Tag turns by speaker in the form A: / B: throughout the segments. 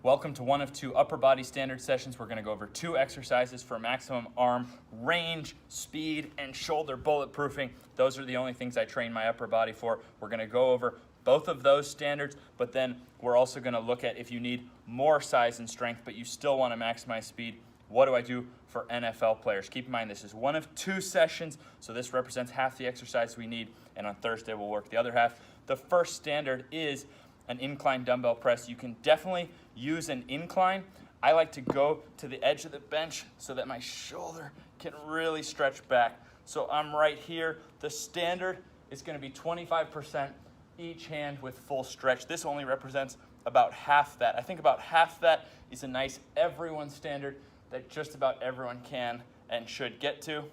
A: Welcome to one of two upper body standard sessions. We're gonna go over two exercises for maximum arm range, speed, and shoulder bulletproofing. Those are the only things I train my upper body for. We're gonna go over both of those standards, but then we're also gonna look at if you need more size and strength, but you still wanna maximize speed, what do I do for NFL players? Keep in mind, this is one of two sessions, so this represents half the exercise we need, and on Thursday we'll work the other half. The first standard is an incline dumbbell press. You can definitely use an incline. I like to go to the edge of the bench so that my shoulder can really stretch back. So I'm right here. The standard is gonna be 25% each hand with full stretch. This only represents about half that. I think about half that is a nice everyone standard that just about everyone can and should get to.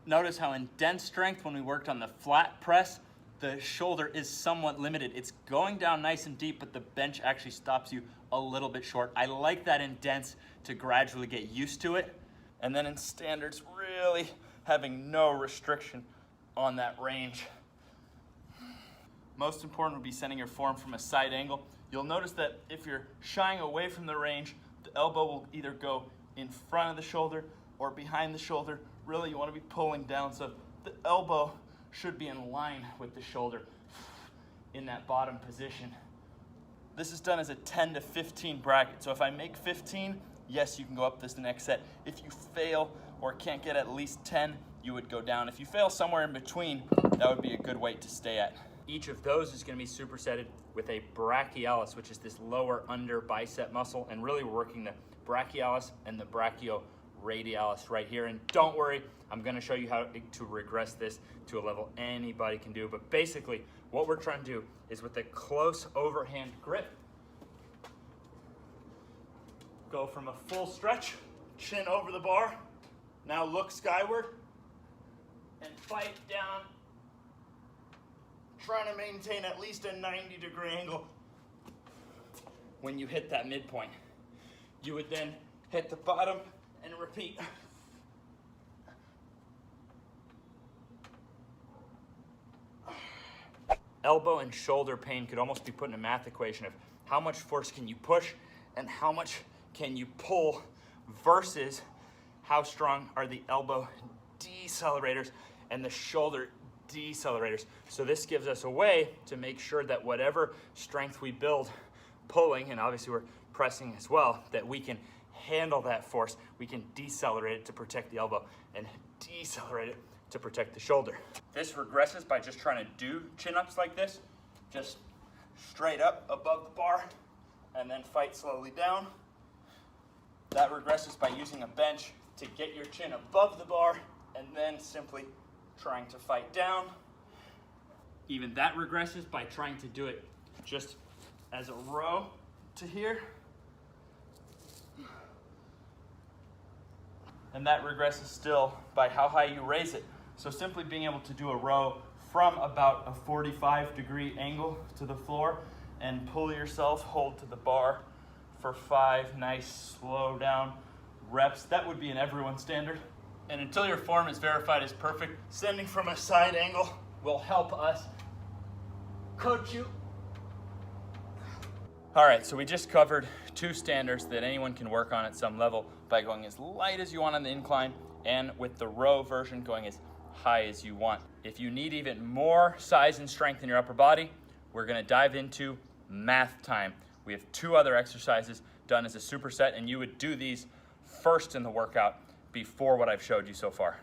A: Notice how in dense strength, when we worked on the flat press, the shoulder is somewhat limited. It's going down nice and deep, but the bench actually stops you a little bit short. I like that in dense to gradually get used to it. And then in standards, really having no restriction on that range. Most important would be sending your form from a side angle. You'll notice that if you're shying away from the range, the elbow will either go in front of the shoulder or behind the shoulder. Really, you want to be pulling down, so the elbow should be in line with the shoulder in that bottom position. This is done as a 10 to 15 bracket. So if I make 15, yes, you can go up this the next set. If you fail or can't get at least 10, you would go down. If you fail somewhere in between, that would be a good weight to stay at. Each of those is going to be supersetted with a brachialis, which is this lower under bicep muscle. And really we're working the brachialis and the brachioradialis right here. And don't worry, I'm going to show you how to regress this to a level anybody can do. But basically, what we're trying to do is with a close overhand grip, go from a full stretch, chin over the bar, now look skyward, and fight down, trying to maintain at least a 90-degree angle. When you hit that midpoint, you would then hit the bottom and repeat. Elbow and shoulder pain could almost be put in a math equation of how much force can you push and how much can you pull versus how strong are the elbow decelerators and the shoulder decelerators. So this gives us a way to make sure that whatever strength we build pulling, and obviously we're pressing as well, that we can handle that force. We can decelerate it to protect the elbow and decelerate it to protect the shoulder. This regresses by just trying to do chin-ups like this, just straight up above the bar and then fight slowly down. That regresses by using a bench to get your chin above the bar and then simply trying to fight down. Even that regresses by trying to do it just as a row to here. And that regresses still by how high you raise it. So simply being able to do a row from about a 45-degree angle to the floor and pull yourself, hold to the bar for 5 nice slow down reps. That would be an everyone standard. And until your form is verified as perfect, sending from a side angle will help us coach you. All right, so we just covered two standards that anyone can work on at some level by going as light as you want on the incline and with the row version going as high as you want. If you need even more size and strength in your upper body, we're gonna dive into math time. We have two other exercises done as a superset, and you would do these first in the workout before what I've showed you so far.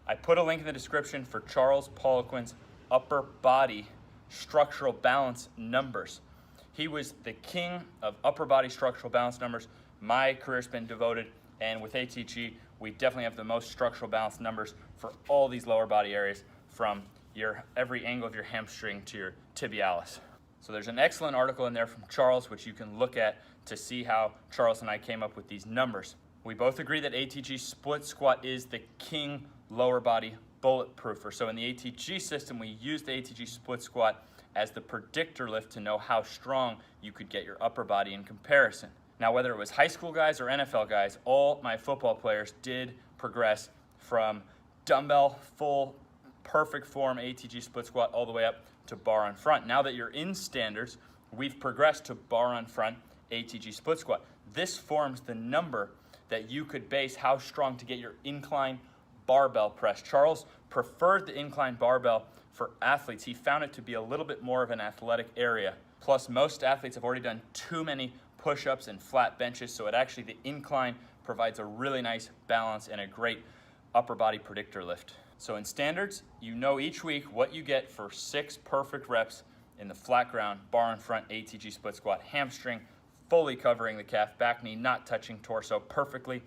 A: I put a link in the description for Charles Poliquin's upper body structural balance numbers. He was the king of upper body structural balance numbers. My career's been devoted, and with ATG, we definitely have the most structural balance numbers for all these lower body areas, from every angle of your hamstring to your tibialis. So there's an excellent article in there from Charles, which you can look at to see how Charles and I came up with these numbers. We both agree that ATG split squat is the king lower body bulletproofer. So in the ATG system, we use the ATG split squat as the predictor lift to know how strong you could get your upper body in comparison. Now, whether it was high school guys or NFL guys, all my football players did progress from dumbbell, full, perfect form ATG split squat all the way up to bar on front. Now that you're in standards, we've progressed to bar on front ATG split squat. This forms the number that you could base how strong to get your incline barbell press. Charles preferred the incline barbell for athletes. He found it to be a little bit more of an athletic area. Plus, most athletes have already done too many push-ups and flat benches, so the incline provides a really nice balance and a great upper body predictor lift. So in standards, you know each week what you get for 6 perfect reps in the flat ground, bar in front, ATG split squat, hamstring, fully covering the calf, back knee, not touching torso, perfectly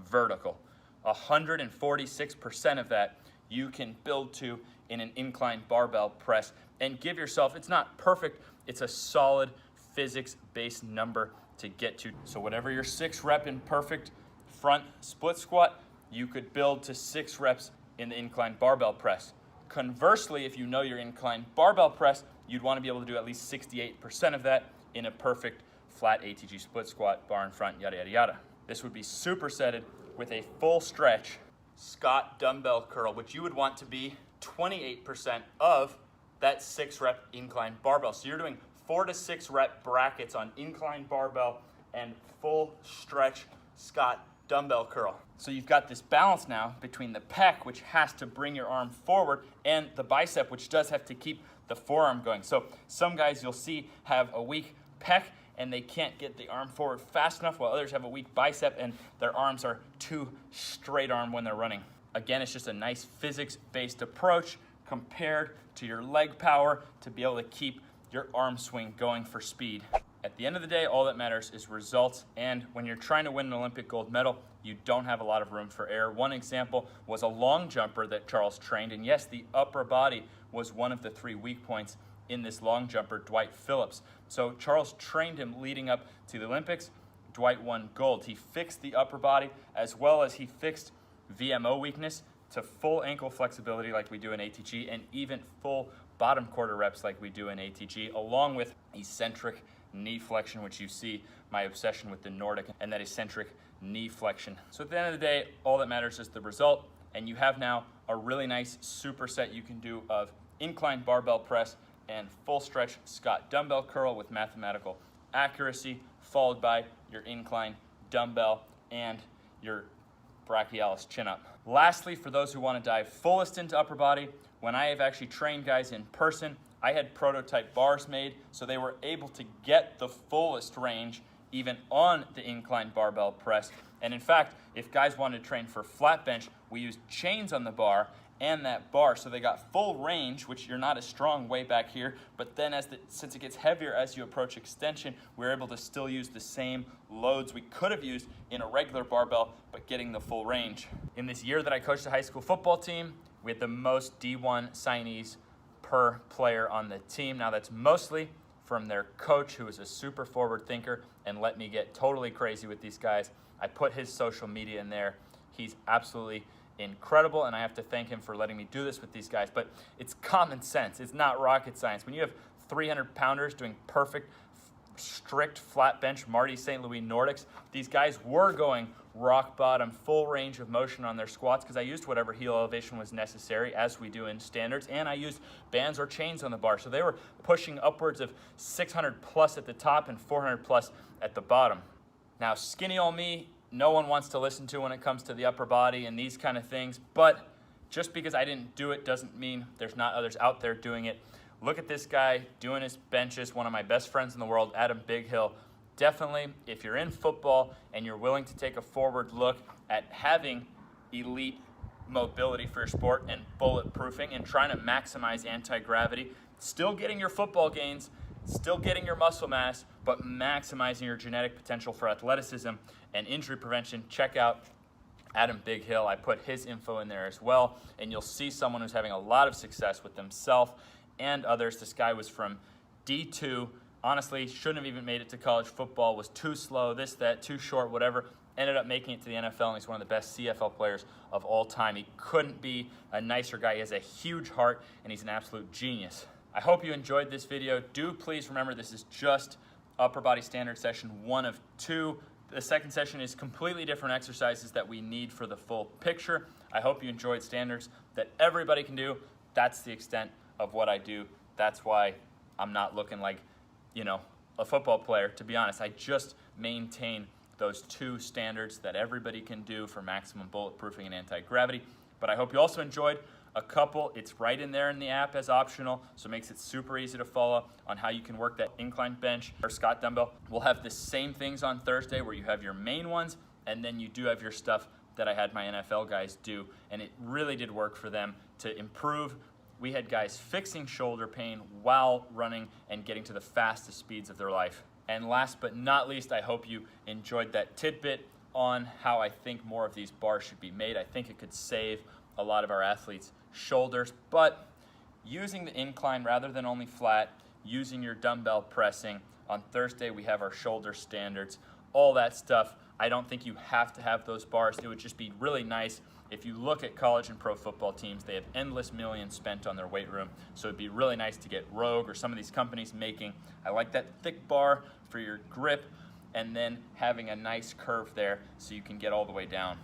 A: vertical. 146% of that you can build to in an incline barbell press and give yourself, it's not perfect, it's a solid physics-based number to get to. So whatever your 6 rep in perfect front split squat, you could build to 6 reps in the incline barbell press. Conversely, if you know your incline barbell press, you'd want to be able to do at least 68% of that in a perfect flat ATG split squat, bar in front, yada, yada, yada. This would be supersetted with a full stretch Scott dumbbell curl, which you would want to be 28% of that 6 rep incline barbell. So you're doing 4 to 6 rep brackets on incline barbell and full stretch Scott dumbbell curl. So you've got this balance now between the pec, which has to bring your arm forward, and the bicep, which does have to keep the forearm going. So some guys you'll see have a weak pec and they can't get the arm forward fast enough, while others have a weak bicep and their arms are too straight arm when they're running. Again, it's just a nice physics-based approach compared to your leg power to be able to keep your arm swing going for speed. At the end of the day, all that matters is results, and when you're trying to win an Olympic gold medal, you don't have a lot of room for error. One example was a long jumper that Charles trained, and yes, the upper body was one of the 3 weak points in this long jumper, Dwight Phillips. So Charles trained him leading up to the Olympics. Dwight won gold. He fixed the upper body as well as he fixed VMO weakness to full ankle flexibility like we do in ATG, and even full bottom quarter reps like we do in ATG, along with eccentric knee flexion, which you see my obsession with the Nordic and that eccentric knee flexion. So at the end of the day, all that matters is the result, and you have now a really nice superset you can do of incline barbell press and full stretch Scott dumbbell curl with mathematical accuracy, followed by your incline dumbbell and your brachialis chin up. Lastly, for those who want to dive fullest into upper body, when I have actually trained guys in person, I had prototype bars made so they were able to get the fullest range even on the incline barbell press. And in fact, if guys wanted to train for flat bench, we used chains on the bar and that bar, so they got full range, which you're not as strong way back here, but then since it gets heavier as you approach extension, we're able to still use the same loads we could have used in a regular barbell, but getting the full range. In this year that I coached a high school football team, we had the most D1 signees per player on the team. Now that's mostly from their coach, who is a super forward thinker and let me get totally crazy with these guys. I put his social media in there. He's absolutely incredible, and I have to thank him for letting me do this with these guys. But it's common sense. It's not rocket science. When you have 300-pounders doing perfect, strict flat bench Marty St. Louis Nordics, these guys were going rock bottom, full range of motion on their squats because I used whatever heel elevation was necessary, as we do in standards, and I used bands or chains on the bar. So they were pushing upwards of 600 plus at the top and 400 plus at the bottom. Now, skinny old me, no one wants to listen to when it comes to the upper body and these kind of things, but just because I didn't do it doesn't mean there's not others out there doing it. Look at this guy doing his benches, one of my best friends in the world, Adam Bighill. Definitely, if you're in football and you're willing to take a forward look at having elite mobility for your sport and bulletproofing and trying to maximize anti-gravity, still getting your football gains, still getting your muscle mass, but maximizing your genetic potential for athleticism and injury prevention, check out Adam Bighill. I put his info in there as well, and you'll see someone who's having a lot of success with himself and others. This guy was from D2, honestly shouldn't have even made it to college football, was too slow, this, that, too short, whatever, ended up making it to the NFL, and he's one of the best CFL players of all time. He couldn't be a nicer guy. He has a huge heart, and he's an absolute genius. I hope you enjoyed this video. Do please remember this is just upper body standard session 1 of 2. The second session is completely different exercises that we need for the full picture. I hope you enjoyed standards that everybody can do. That's the extent of what I do. That's why I'm not looking like, a football player, to be honest. I just maintain those 2 standards that everybody can do for maximum bulletproofing and anti-gravity. But I hope you also enjoyed a couple. It's right in there in the app as optional, so it makes it super easy to follow on how you can work that incline bench or Scott dumbbell. We'll have the same things on Thursday where you have your main ones, and then you do have your stuff that I had my NFL guys do, and it really did work for them to improve. We had guys fixing shoulder pain while running and getting to the fastest speeds of their life. And last but not least, I hope you enjoyed that tidbit on how I think more of these bars should be made. I think it could save a lot of our athletes' shoulders, but using the incline rather than only flat, using your dumbbell pressing. On Thursday, we have our shoulder standards, all that stuff. I don't think you have to have those bars. It would just be really nice. If you look at college and pro football teams, they have endless millions spent on their weight room. So it'd be really nice to get Rogue or some of these companies making. I like that thick bar for your grip, and then having a nice curve there so you can get all the way down.